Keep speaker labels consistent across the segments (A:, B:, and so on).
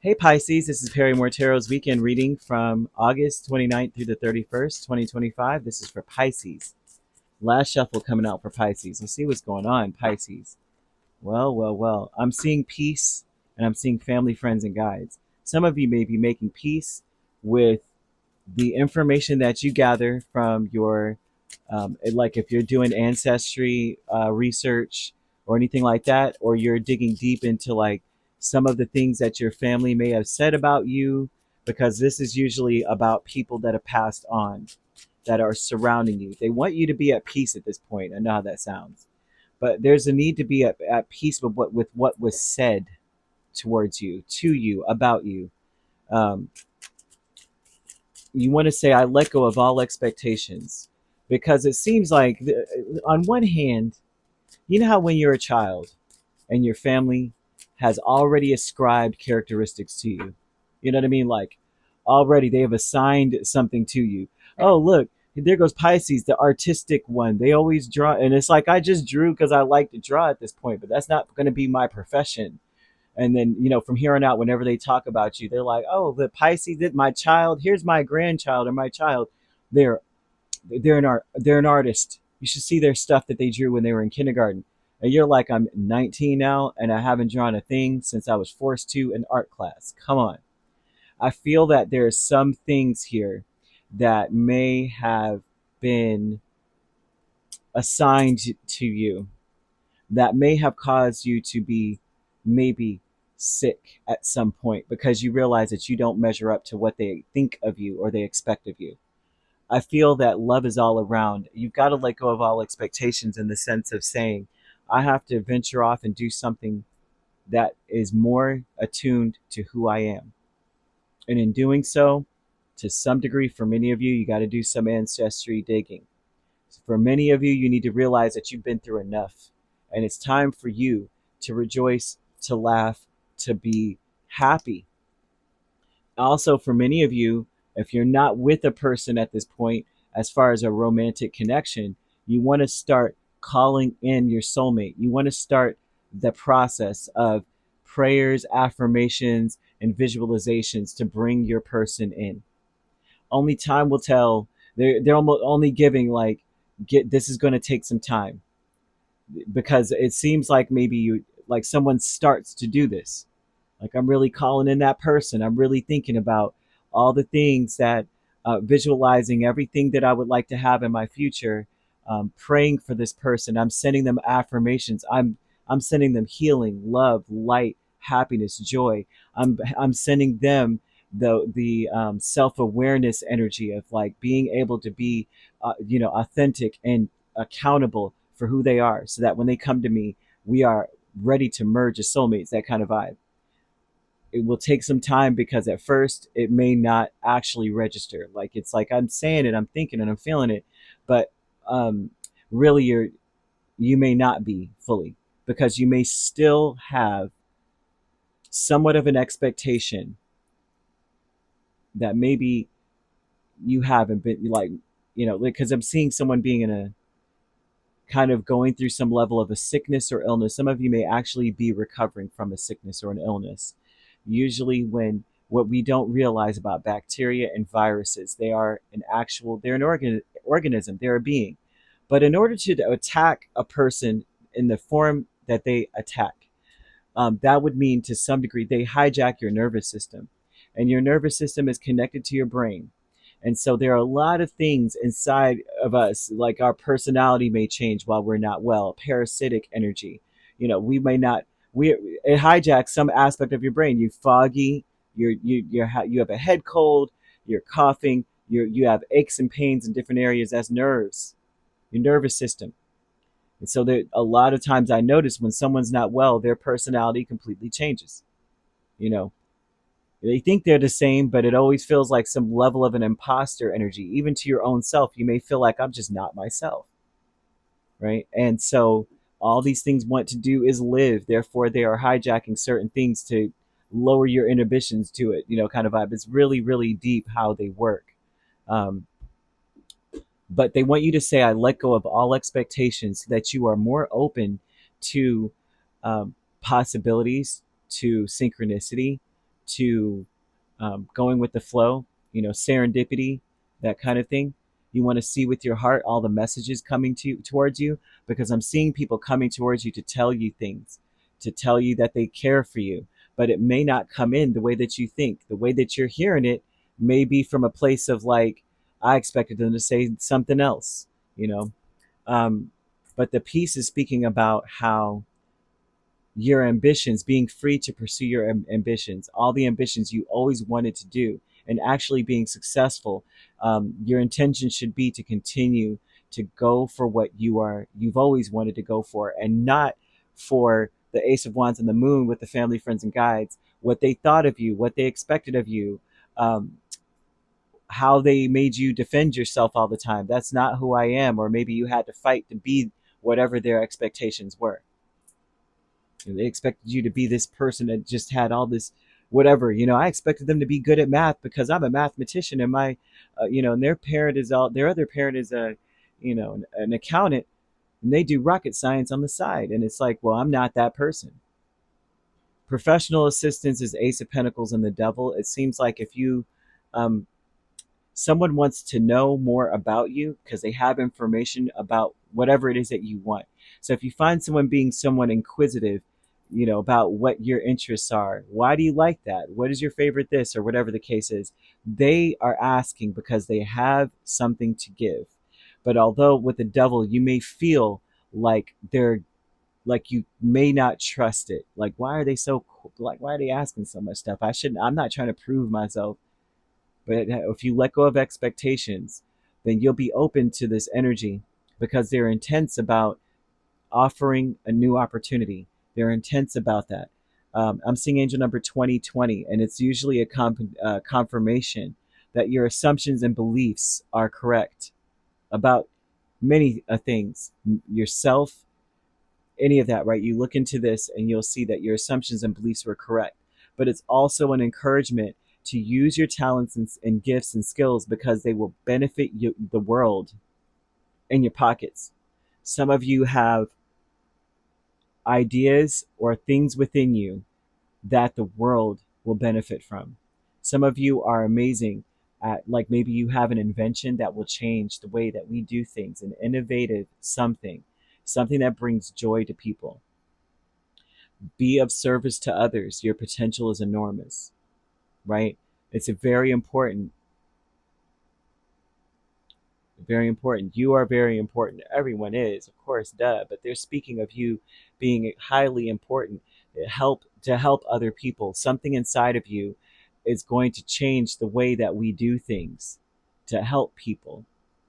A: Hey Pisces, this is Perrymore Tarot's weekend reading from August 29th through the 31st, 2025. This is for Pisces. Last shuffle coming out for Pisces. Let's see what's going on, Pisces. Well. I'm seeing peace and I'm seeing family, friends, and guides. Some of you may be making peace with the information that you gather from your, like if you're doing ancestry research or anything like that, or you're digging deep into like some of the things that your family may have said about you, because this is usually about people that have passed on that are surrounding you. They want you to be at peace at this point. I know how that sounds, but there's a need to be at peace with what was said towards you, to you, about you. Um, you want to say, I let go of all expectations, because it seems like, on one hand, you know how when you're a child and your family has already ascribed characteristics to you, you know what I mean? Like already they have assigned something to you. Oh, look, there goes Pisces, the artistic one. They always draw. And it's like, I just drew because I like to draw at this point, but that's not going to be my profession. And then, from here on out, whenever they talk about you, they're like, oh, the Pisces, that my child, here's my grandchild or my child. They're they're an artist. You should see their stuff that they drew when they were in kindergarten. And you're like, I'm 19 now and I haven't drawn a thing since I was forced to in art class. Come on. I feel that there are some things here that may have been assigned to you that may have caused you to be maybe sick at some point, because you realize that you don't measure up to what they think of you or they expect of you. I feel that love is all around. You've got to let go of all expectations, in the sense of saying, I have to venture off and do something that is more attuned to who I am. And in doing so, to some degree, for many of you, you got to do some ancestry digging. For many of you, you need to realize that you've been through enough. And it's time for you to rejoice, to laugh, to be happy. Also, for many of you, if you're not with a person at this point, as far as a romantic connection, you want to start calling in your soulmate. You want to start the process of prayers, affirmations, and visualizations to bring your person in. Only time will tell. They're almost only giving like, get, this is going to take some time, because it seems like maybe you, like someone starts to do this. Like, I'm really calling in that person. I'm really thinking about all the things that, visualizing everything that I would like to have in my future, praying for this person. I'm sending them affirmations. I'm sending them healing, love, light, happiness, joy. I'm sending them the self awareness energy of like being able to be, authentic and accountable for who they are, so that when they come to me, we are ready to merge as soulmates. That kind of vibe. It will take some time, because at first it may not actually register. Like, it's like I'm saying it, I'm thinking and I'm feeling it, but um, really you may not be fully, because you may still have somewhat of an expectation that maybe you haven't been like, because I'm seeing someone being in a kind of going through some level of a sickness or illness. Some of you may actually be recovering from a sickness or an illness. Usually, when what we don't realize about bacteria and viruses, they're an organism, they're a being. But in order to attack a person in the form that they attack, that would mean to some degree they hijack your nervous system, and your nervous system is connected to your brain. And so there are a lot of things inside of us, like our personality may change while we're not well, parasitic energy. We may not, it hijacks some aspect of your brain. You foggy, you have a head cold, you're coughing, you have aches and pains in different areas. That's nerves, your nervous system. And so there, a lot of times I notice when someone's not well, their personality completely changes. You know, they think they're the same, but it always feels like some level of an imposter energy. Even to your own self, you may feel like, I'm just not myself, right? And so all these things want to do is live. Therefore, they are hijacking certain things to lower your inhibitions to it, kind of vibe. It's really, really deep how they work. Um, but they want you to say, I let go of all expectations, so that you are more open to, possibilities, to synchronicity, to going with the flow, serendipity, that kind of thing. You want to see with your heart all the messages coming towards you, because I'm seeing people coming towards you to tell you things, to tell you that they care for you, but it may not come in the way that you think. The way that you're hearing it may be from a place of like, I expected them to say something else, you know. Um, but the piece is speaking about how your ambitions, being free to pursue your ambitions, all the ambitions you always wanted to do, and actually being successful. Your intention should be to continue to go for what you've always wanted to go for, and not for the Ace of Wands and the Moon with the family, friends, and guides, what they thought of you, what they expected of you, how they made you defend yourself all the time. That's not who I am. Or maybe you had to fight to be whatever their expectations were. They expected you to be this person that just had all this whatever. I expected them to be good at math because I'm a mathematician, and and their parent is their other parent is an accountant, and they do rocket science on the side. And it's like, well, I'm not that person. Professional assistance is Ace of Pentacles and the Devil. It seems like if you someone wants to know more about you because they have information about whatever it is that you want. So if you find someone inquisitive, about what your interests are, why do you like that? What is your favorite this, or whatever the case is? They are asking because they have something to give. But although with the Devil, you may feel like you may not trust it. Like, why are they so, like, why are they asking so much stuff? I'm not trying to prove myself. But if you let go of expectations, then you'll be open to this energy, because they're intense about offering a new opportunity. They're intense about that. I'm seeing angel number 2020, and it's usually a confirmation that your assumptions and beliefs are correct about many things, yourself, any of that, right? You look into this and you'll see that your assumptions and beliefs were correct. But it's also an encouragement to use your talents and gifts and skills, because they will benefit you, the world, in your pockets. Some of you have ideas or things within you that the world will benefit from. Some of you are amazing at, like, maybe you have an invention that will change the way that we do things, an innovative something that brings joy to people. Be of service to others. Your potential is enormous, right? It's a very important. Very important. You are very important. Everyone is, of course, duh. But they're speaking of you being highly important. To help other people. Something inside of you is going to change the way that we do things to help people.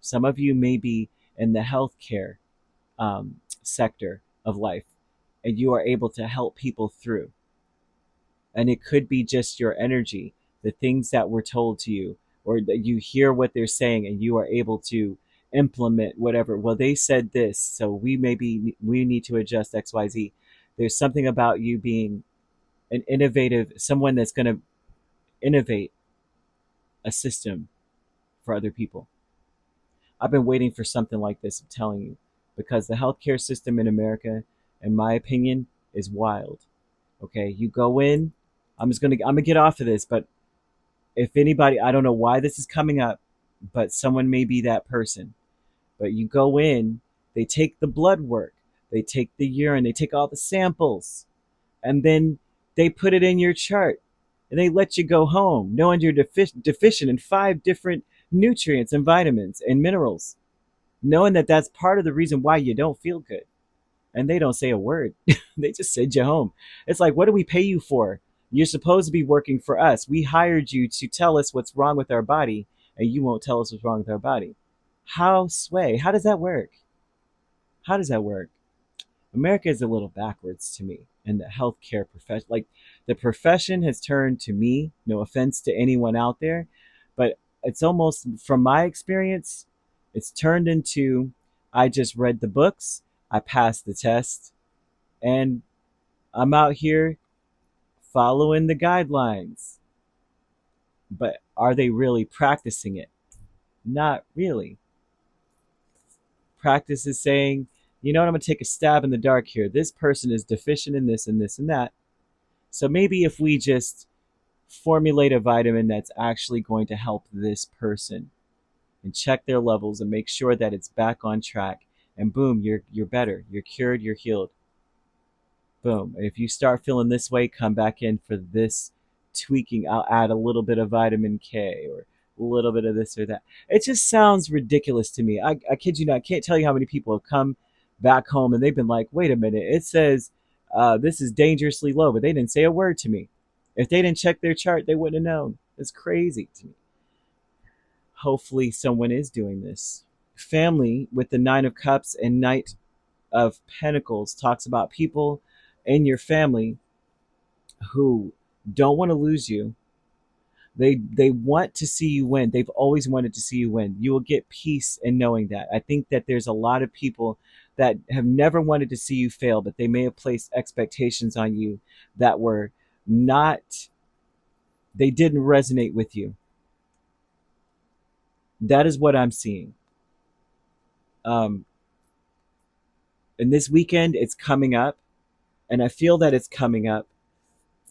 A: Some of you may be in the healthcare sector of life, and you are able to help people through. And it could be just your energy, the things that were told to you, or that you hear what they're saying and you are able to implement whatever. Well, they said this, so we need to adjust XYZ. There's something about you being an innovative, someone that's going to innovate a system for other people. I've been waiting for something like this, I'm telling you, because the healthcare system in America, in my opinion, is wild. Okay, you go in. I'm gonna get off of this, but if anybody, I don't know why this is coming up, but someone may be that person. But you go in, they take the blood work, they take the urine, they take all the samples, and then they put it in your chart, and they let you go home knowing you're deficient in 5 different nutrients and vitamins and minerals, knowing that that's part of the reason why you don't feel good. And they don't say a word. They just send you home. It's like, what do we pay you for? You're supposed to be working for us. We hired you to tell us what's wrong with our body, and you won't tell us what's wrong with our body. How sway? How does that work? How does that work? America is a little backwards to me in the healthcare profession. Like, the profession has turned, to me, no offense to anyone out there, but it's almost, from my experience, it's turned into, I just read the books, I passed the test, and I'm out here following the guidelines. But are they really practicing it? Not really. Practice is saying, you know what, I'm going to take a stab in the dark here. This person is deficient in this and this and that. So maybe if we just formulate a vitamin that's actually going to help this person, and check their levels and make sure that it's back on track. And boom, you're better. You're cured, you're healed. Boom. And if you start feeling this way, come back in for this tweaking. I'll add a little bit of vitamin K or a little bit of this or that. It just sounds ridiculous to me. I kid you not. I can't tell you how many people have come back home and they've been like, wait a minute, it says this is dangerously low, but they didn't say a word to me. If they didn't check their chart, they wouldn't have known. It's crazy to me. Hopefully, someone is doing this. Family with the Nine of Cups and Knight of Pentacles talks about people in your family who don't want to lose you. They want to see you win. They've always wanted to see you win. You will get peace in knowing that. I think that there's a lot of people that have never wanted to see you fail, but they may have placed expectations on you that were not, they didn't resonate with you. That is what I'm seeing. And this weekend, it's coming up, and I feel that it's coming up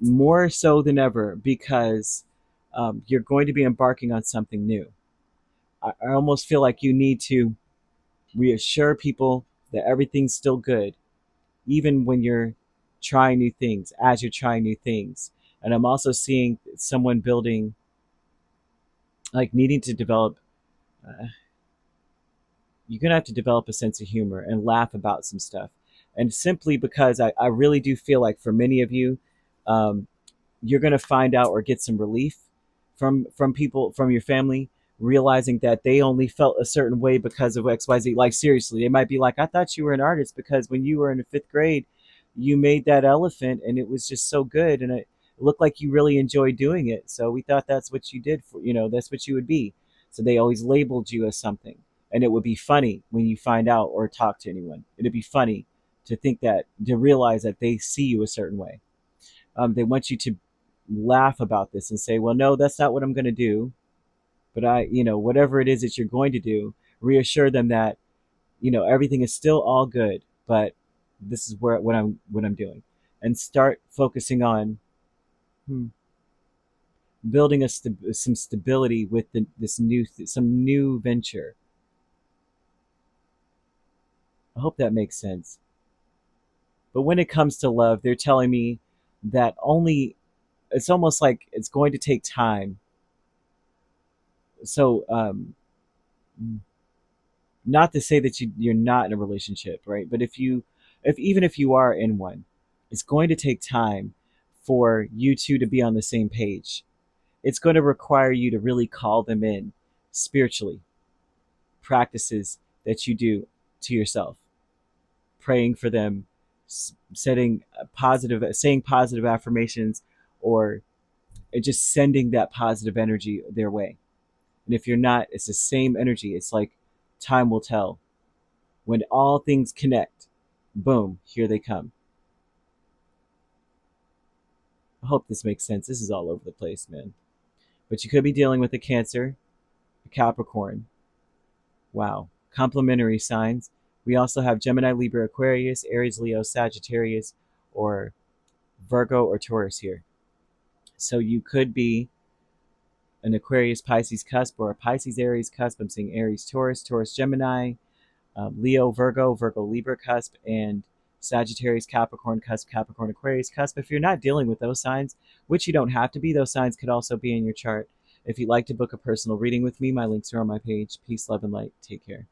A: more so than ever because you're going to be embarking on something new. I almost feel like you need to reassure people that everything's still good, even when you're trying new things, as you're trying new things. And I'm also seeing someone building, like needing to develop, you're going to have to develop a sense of humor and laugh about some stuff. And simply because I really do feel like for many of you, you're going to find out or get some relief from people, from your family, realizing that they only felt a certain way because of XYZ. Like seriously, they might be like, I thought you were an artist because when you were in the fifth grade, you made that elephant and it was just so good and it looked like you really enjoyed doing it. So we thought that's what you did for, that's what you would be. So they always labeled you as something. And it would be funny when you find out or talk to anyone. It'd be funny to think that, to realize that they see you a certain way. They want you to laugh about this and say, well, no, that's not what I'm going to do. But whatever it is that you're going to do, reassure them that, everything is still all good, but this is what I'm doing. And start focusing on building some stability with some new venture. I hope that makes sense. But when it comes to love, they're telling me that it's almost like it's going to take time. So, not to say that you're not in a relationship, right? But even if you are in one, it's going to take time for you two to be on the same page. It's going to require you to really call them in spiritually. Practices that you do to yourself, praying for them, saying positive affirmations, or just sending that positive energy their way. And if you're not, it's the same energy. It's like time will tell. When all things connect, boom, here they come. I hope this makes sense. This is all over the place, man. But you could be dealing with a Cancer, a Capricorn. Wow. Complementary signs. We also have Gemini, Libra, Aquarius, Aries, Leo, Sagittarius, or Virgo or Taurus here. So you could be an Aquarius, Pisces cusp, or a Pisces, Aries cusp. I'm seeing Aries, Taurus, Taurus, Gemini, Leo, Virgo, Virgo, Libra cusp, and Sagittarius, Capricorn cusp, Capricorn, Aquarius cusp. If you're not dealing with those signs, which you don't have to be, those signs could also be in your chart. If you'd like to book a personal reading with me, my links are on my page. Peace, love, and light. Take care.